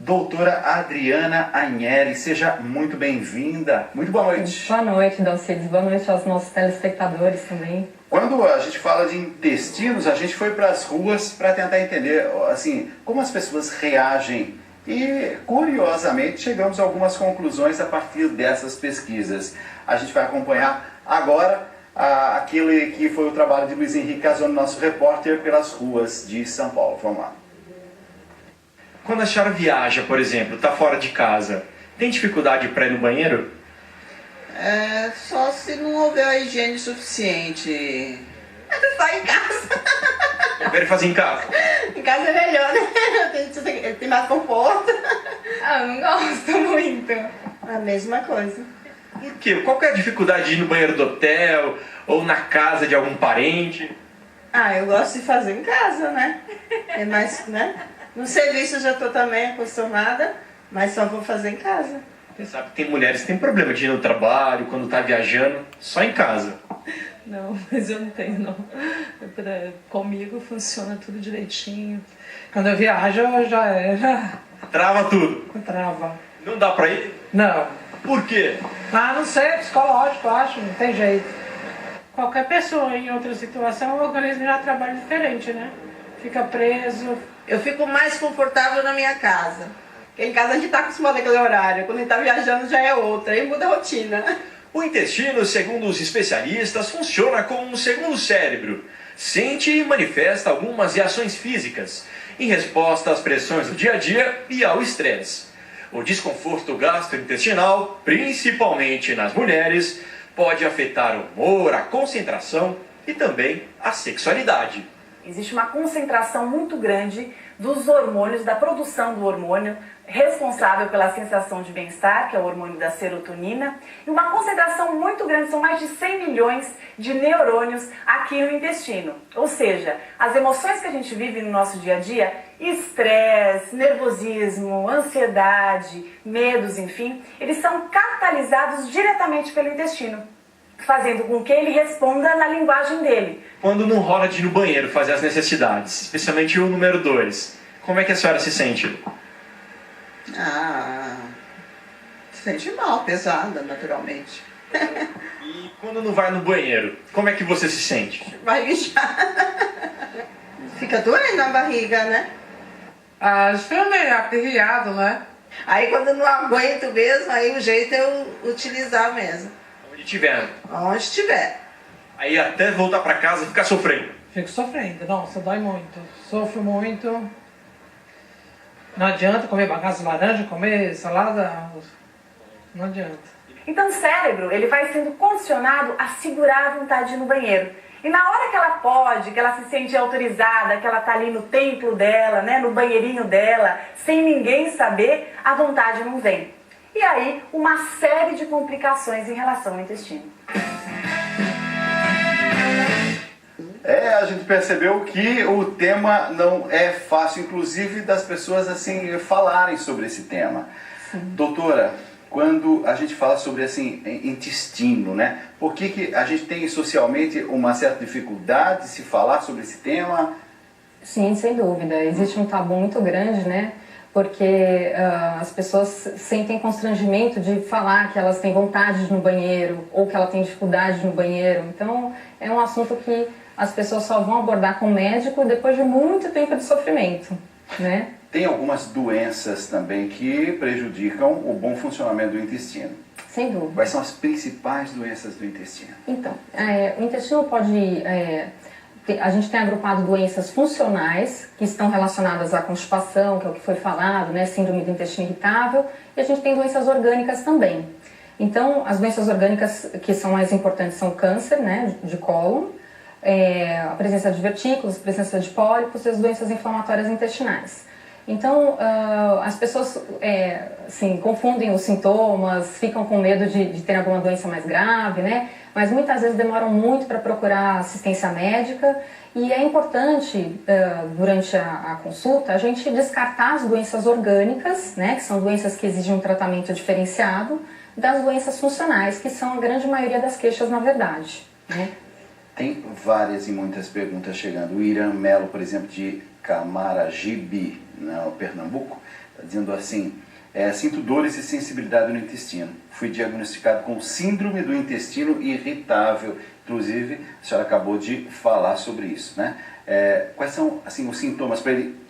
Doutora Adriana Agnelli, seja muito bem-vinda. Muito boa noite. Boa noite, Dalcides. Boa noite aos nossos telespectadores também. Quando a gente fala de intestinos, a gente foi para as ruas para tentar entender, assim, como as pessoas reagem. E, curiosamente, chegamos a algumas conclusões a partir dessas pesquisas. A gente vai acompanhar agora aquele que foi o trabalho de Luiz Henrique Casoni, nosso repórter pelas ruas de São Paulo. Vamos lá. Quando a senhora viaja, por exemplo, está fora de casa, tem dificuldade para ir no banheiro? Só se não houver a higiene suficiente. Só em casa. Prefere fazer em casa? Em casa é melhor, né? Tem mais conforto. Eu não gosto muito. A mesma coisa. Por quê? Qual que é a dificuldade de ir no banheiro do hotel ou na casa de algum parente? Eu gosto de fazer em casa, né? É mais, né? No serviço eu já estou também acostumada, mas só vou fazer em casa. Você sabe que tem mulheres que têm problema de ir no trabalho, quando está viajando, só em casa. Não, mas eu não tenho, não. Comigo funciona tudo direitinho. Quando eu viajo, eu já Trava tudo? trava. Não dá pra ir? Não. Por quê? Não sei, é psicológico, eu acho, não tem jeito. Qualquer pessoa em outra situação, o organismo já trabalha diferente, né? Fica preso. Eu fico mais confortável na minha casa. Porque em casa a gente está acostumado àquele horário. Quando a gente está viajando já é outra, aí muda a rotina. O intestino, segundo os especialistas, funciona como um segundo cérebro. Sente e manifesta algumas reações físicas, em resposta às pressões do dia a dia e ao estresse. O desconforto gastrointestinal, principalmente nas mulheres, pode afetar o humor, a concentração e também a sexualidade. Existe uma concentração muito grande dos hormônios, da produção do hormônio responsável pela sensação de bem-estar, que é o hormônio da serotonina, e uma concentração muito grande, são mais de 100 milhões de neurônios aqui no intestino. Ou seja, as emoções que a gente vive no nosso dia a dia, estresse, nervosismo, ansiedade, medos, enfim, eles são catalisados diretamente pelo intestino, fazendo com que ele responda na linguagem dele. Quando não rola de ir no banheiro fazer as necessidades, especialmente o número 2, como é que a senhora se sente? Se sente mal, pesada, naturalmente. E quando não vai no banheiro, como é que você se sente? Barriguinha. Fica doendo a barriga, né? Acho que é meio aperreado, né? Aí quando não aguento mesmo, aí o jeito é eu utilizar mesmo. Onde tiver. Onde estiver. Aí até voltar pra casa ficar sofrendo. Fico sofrendo, nossa, dói muito. Sofro muito. Não adianta comer bagaço de laranja, comer salada, não adianta. Então o cérebro, ele vai sendo condicionado a segurar a vontade de ir no banheiro. E na hora que ela pode, que ela se sente autorizada, que ela está ali no templo dela, né, no banheirinho dela, sem ninguém saber, a vontade não vem. E aí, uma série de complicações em relação ao intestino. A gente percebeu que o tema não é fácil, inclusive das pessoas assim falarem sobre esse tema. Sim. Doutora, quando a gente fala sobre assim intestino, né? Por que a gente tem socialmente uma certa dificuldade de se falar sobre esse tema? Sim, sem dúvida. Existe um tabu muito grande, né? Porque as pessoas sentem constrangimento de falar que elas têm vontade de ir no banheiro ou que ela tem dificuldade no banheiro. Então, é um assunto que as pessoas só vão abordar com o médico depois de muito tempo de sofrimento, né? Tem algumas doenças também que prejudicam o bom funcionamento do intestino. Sem dúvida. Quais são as principais doenças do intestino? Então, o intestino pode... a gente tem agrupado doenças funcionais, que estão relacionadas à constipação, que é o que foi falado, né? Síndrome do intestino irritável, e a gente tem doenças orgânicas também. Então, as doenças orgânicas que são mais importantes são o câncer, né? De cólon, a presença de vertículos, a presença de pólipos e as doenças inflamatórias intestinais. Então, as pessoas assim, confundem os sintomas, ficam com medo de ter alguma doença mais grave, né? Mas muitas vezes demoram muito para procurar assistência médica e é importante, durante a consulta, a gente descartar as doenças orgânicas, né? Que são doenças que exigem um tratamento diferenciado, das doenças funcionais, que são a grande maioria das queixas, na verdade, né? Tem várias e muitas perguntas chegando. O Irã Melo, por exemplo, de Camaragibe, no Pernambuco, Tá dizendo assim, sinto dores e sensibilidade no intestino. Fui diagnosticado com síndrome do intestino irritável. Inclusive, a senhora acabou de falar sobre isso, né? Quais são assim, os sintomas para ele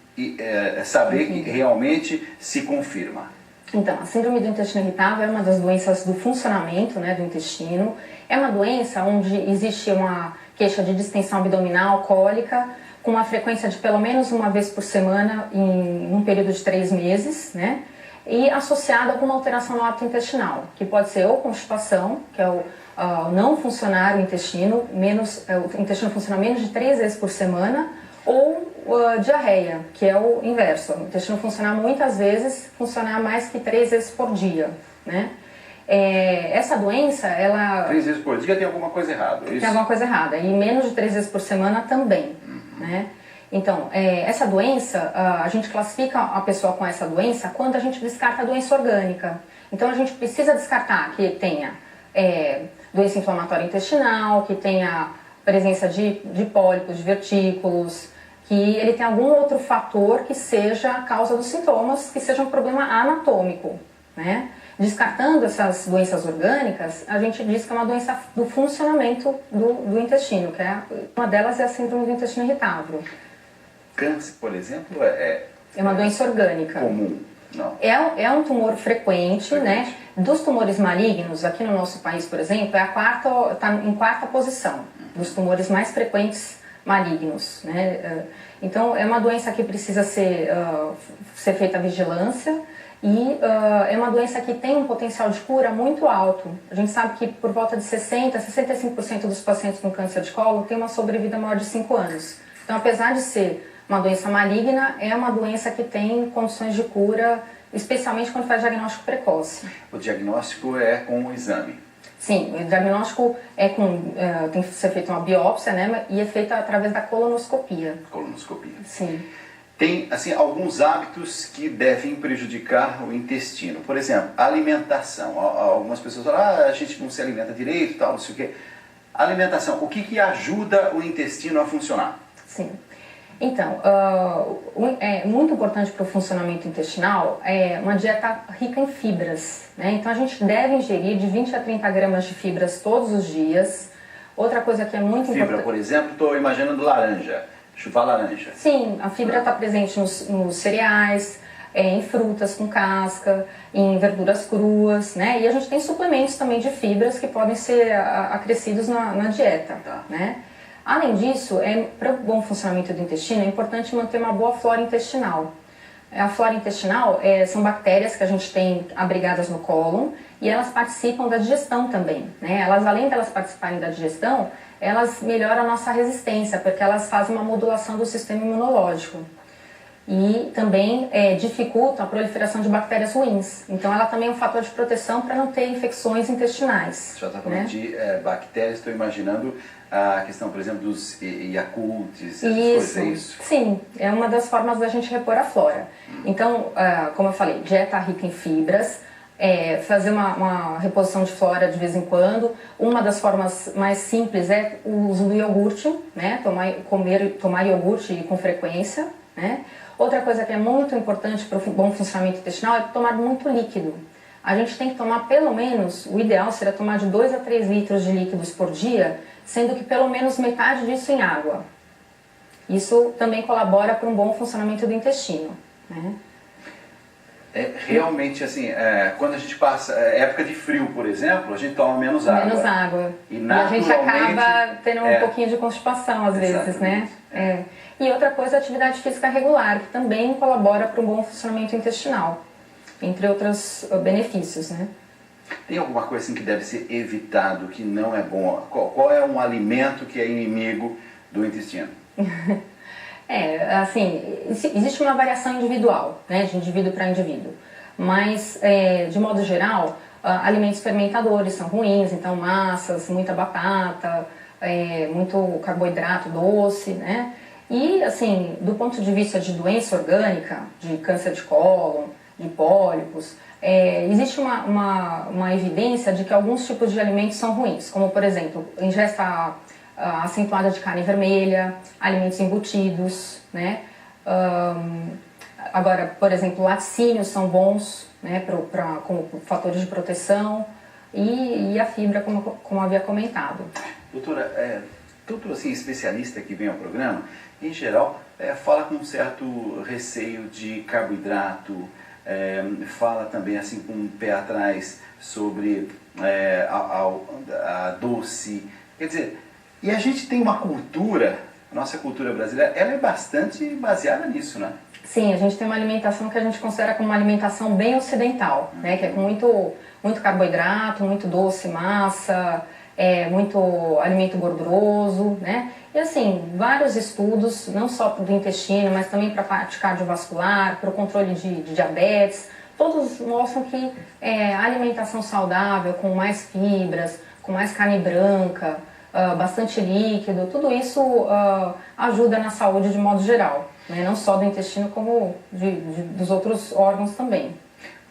saber que realmente se confirma? Então, a síndrome do intestino irritável é uma das doenças do funcionamento, né, do intestino. É uma doença onde existe uma queixa de distensão abdominal, cólica, com uma frequência de pelo menos uma vez por semana em um período de 3 meses, né? E associada com uma alteração no hábito intestinal, que pode ser ou constipação, que é o não funcionar o intestino, o intestino funciona menos de 3 vezes por semana, ou diarreia, que é o inverso, o intestino funcionar muitas vezes, funcionar mais que 3 vezes por dia, né? Essa doença, ela... 3 vezes por dia tem alguma coisa errada, é isso? Tem alguma coisa errada, e menos de 3 vezes por semana também, né? Então, essa doença, a gente classifica a pessoa com essa doença quando a gente descarta a doença orgânica. Então, a gente precisa descartar que tenha doença inflamatória intestinal, que tenha presença de pólipos, de vertículos, que ele tem algum outro fator que seja a causa dos sintomas, que seja um problema anatômico, né? Descartando essas doenças orgânicas, a gente diz que é uma doença do funcionamento do intestino, que uma delas é a síndrome do intestino irritável. Câncer, por exemplo, é uma doença orgânica. Comum, não? É um tumor frequente, né? Dos tumores malignos, aqui no nosso país, por exemplo, está em 4ª posição dos tumores mais frequentes malignos, né? Então, é uma doença que precisa ser feita vigilância e é uma doença que tem um potencial de cura muito alto. A gente sabe que por volta de 65% dos pacientes com câncer de cólon têm uma sobrevida maior de 5 anos. Então, apesar de ser uma doença maligna, é uma doença que tem condições de cura, especialmente quando faz diagnóstico precoce. O diagnóstico é com o exame? Sim, o diagnóstico tem que ser feita uma biópsia, né, e é feita através da colonoscopia. Colonoscopia. Sim. Tem, assim, alguns hábitos que devem prejudicar o intestino. Por exemplo, alimentação. Algumas pessoas falam, a gente não se alimenta direito, tal, não sei o quê. Alimentação, o que ajuda o intestino a funcionar? Sim. Então, é muito importante para o funcionamento intestinal uma dieta rica em fibras, né? Então, a gente deve ingerir de 20 a 30 gramas de fibras todos os dias. Outra coisa que é muito importante... Fibra, por exemplo, estou imaginando laranja, chupar laranja. Sim, a fibra está presente nos cereais, em frutas com casca, em verduras cruas, né? E a gente tem suplementos também de fibras que podem ser acrescidos na dieta, né? Além disso, para o bom funcionamento do intestino, é importante manter uma boa flora intestinal. A flora intestinal são bactérias que a gente tem abrigadas no cólon e elas participam da digestão também, né? Além delas participarem da digestão, elas melhoram a nossa resistência, porque elas fazem uma modulação do sistema imunológico. E também dificultam a proliferação de bactérias ruins. Então, ela também é um fator de proteção para não ter infecções intestinais. Já está falando de bactérias, estou imaginando a questão, por exemplo, dos Yakults, essas coisas, é isso? Sim, é uma das formas da gente repor a flora. Então, como eu falei, dieta rica em fibras, fazer uma reposição de flora de vez em quando. Uma das formas mais simples é o uso do iogurte, né? Tomar iogurte com frequência, né? Outra coisa que é muito importante para o bom funcionamento intestinal é tomar muito líquido. A gente tem que tomar pelo menos, o ideal seria tomar de 2 a 3 litros de líquidos por dia, sendo que pelo menos metade disso em água. Isso também colabora para um bom funcionamento do intestino, né? Realmente, assim, quando a gente passa época de frio, por exemplo, a gente toma menos água. Menos água. E a gente acaba tendo um pouquinho de constipação às vezes, né? E outra coisa, a atividade física regular, que também colabora para um bom funcionamento intestinal, entre outros benefícios, né? Tem alguma coisa assim que deve ser evitado, que não é bom? Qual é um alimento que é inimigo do intestino? Assim, existe uma variação individual, né, de indivíduo para indivíduo, mas, de modo geral, alimentos fermentadores são ruins, então massas, muita batata, muito carboidrato doce, né, e, assim, do ponto de vista de doença orgânica, de câncer de cólon, de pólipos, existe uma evidência de que alguns tipos de alimentos são ruins, como, por exemplo, ingesta acentuada de carne vermelha, alimentos embutidos, né? Agora, por exemplo, laticínios são bons, né, como fatores de proteção, e a fibra, como havia comentado. Doutora, todo assim, especialista que vem ao programa, em geral, fala com um certo receio de carboidrato, fala também assim com um pé atrás sobre a doce. Quer dizer, e a gente tem uma cultura, a nossa cultura brasileira, ela é bastante baseada nisso, né? Sim, a gente tem uma alimentação que a gente considera como uma alimentação bem ocidental, né? Que é com muito carboidrato, muito doce, massa, muito alimento gorduroso, né? E assim, vários estudos, não só para o intestino, mas também para a parte cardiovascular, para o controle de diabetes, todos mostram que a alimentação saudável, com mais fibras, com mais carne branca, bastante líquido, tudo isso ajuda na saúde de modo geral, né? Não só do intestino, como dos outros órgãos também.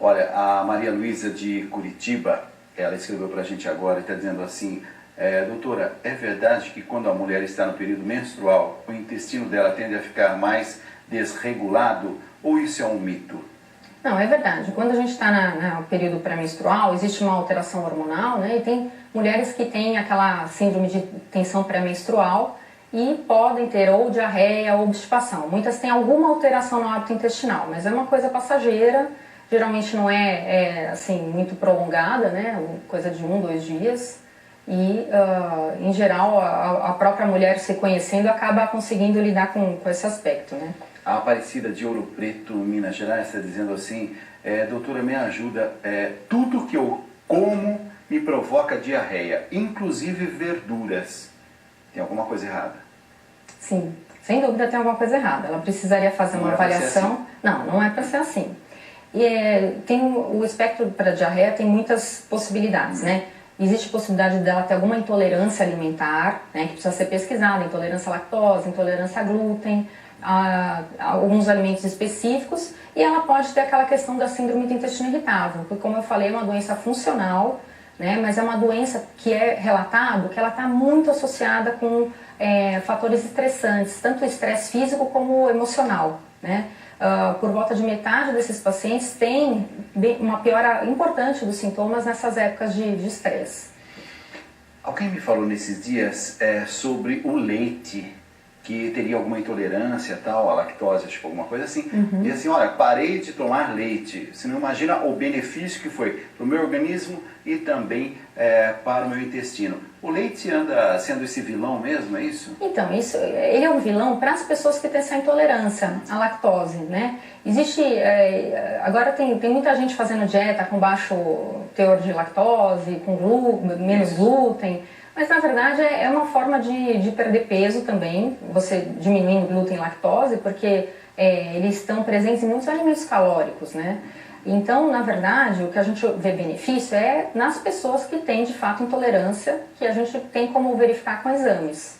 Olha, a Maria Luísa de Curitiba, ela escreveu para a gente agora e está dizendo assim: doutora, é verdade que quando a mulher está no período menstrual, o intestino dela tende a ficar mais desregulado, ou isso é um mito? Não, é verdade. Quando a gente está no período pré-menstrual, existe uma alteração hormonal, né? E tem mulheres que têm aquela síndrome de tensão pré-menstrual e podem ter ou diarreia ou obstipação. Muitas têm alguma alteração no hábito intestinal, mas é uma coisa passageira, geralmente não é assim, muito prolongada, né? Coisa de 1, 2 dias. E, em geral, a própria mulher se conhecendo acaba conseguindo lidar com esse aspecto, né? A Aparecida de Ouro Preto, Minas Gerais, está dizendo assim: doutora, me ajuda, tudo que eu como me provoca diarreia, inclusive verduras. Tem alguma coisa errada? Sim, sem dúvida tem alguma coisa errada. Ela precisaria fazer uma avaliação. Assim? Não é para ser assim. E tem o espectro para diarreia tem muitas possibilidades, né? Existe possibilidade dela ter alguma intolerância alimentar, né, que precisa ser pesquisada, intolerância à lactose, intolerância a glúten, a alguns alimentos específicos, e ela pode ter aquela questão da síndrome do intestino irritável, porque, como eu falei, é uma doença funcional, né, mas é uma doença que é relatado que ela está muito associada com fatores estressantes, tanto o estresse físico como emocional, né. Por volta de metade desses pacientes tem uma piora importante dos sintomas nessas épocas de estresse. Alguém me falou nesses dias sobre o leite, que teria alguma intolerância tal, a lactose, tipo alguma coisa assim. E assim, olha, parei de tomar leite. Você não imagina o benefício que foi para o meu organismo e também para o meu intestino. O leite anda sendo esse vilão mesmo, é isso? Então, ele é um vilão para as pessoas que têm essa intolerância à lactose, né? Existe, agora tem muita gente fazendo dieta com baixo teor de lactose, com menos glúten, mas na verdade é uma forma de perder peso também, você diminuindo glúten e lactose, porque eles estão presentes em muitos alimentos calóricos, né? Então, na verdade, o que a gente vê benefício é nas pessoas que têm de fato intolerância, que a gente tem como verificar com exames.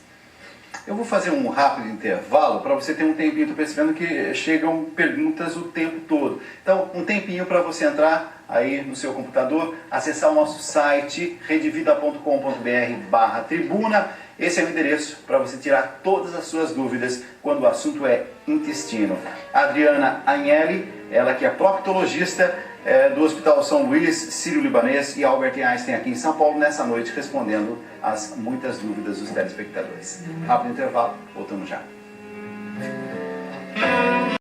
Eu vou fazer um rápido intervalo para você ter um tempinho. Estou percebendo que chegam perguntas o tempo todo. Então, um tempinho para você entrar aí no seu computador, acessar o nosso site redevida.com.br/tribuna. Esse é o endereço para você tirar todas as suas dúvidas quando o assunto é intestino. Adriana Agnelli, ela que é proctologista do Hospital São Luís, Sírio-Libanês e Albert Einstein aqui em São Paulo, nessa noite respondendo as muitas dúvidas dos telespectadores. Rápido intervalo, voltamos já.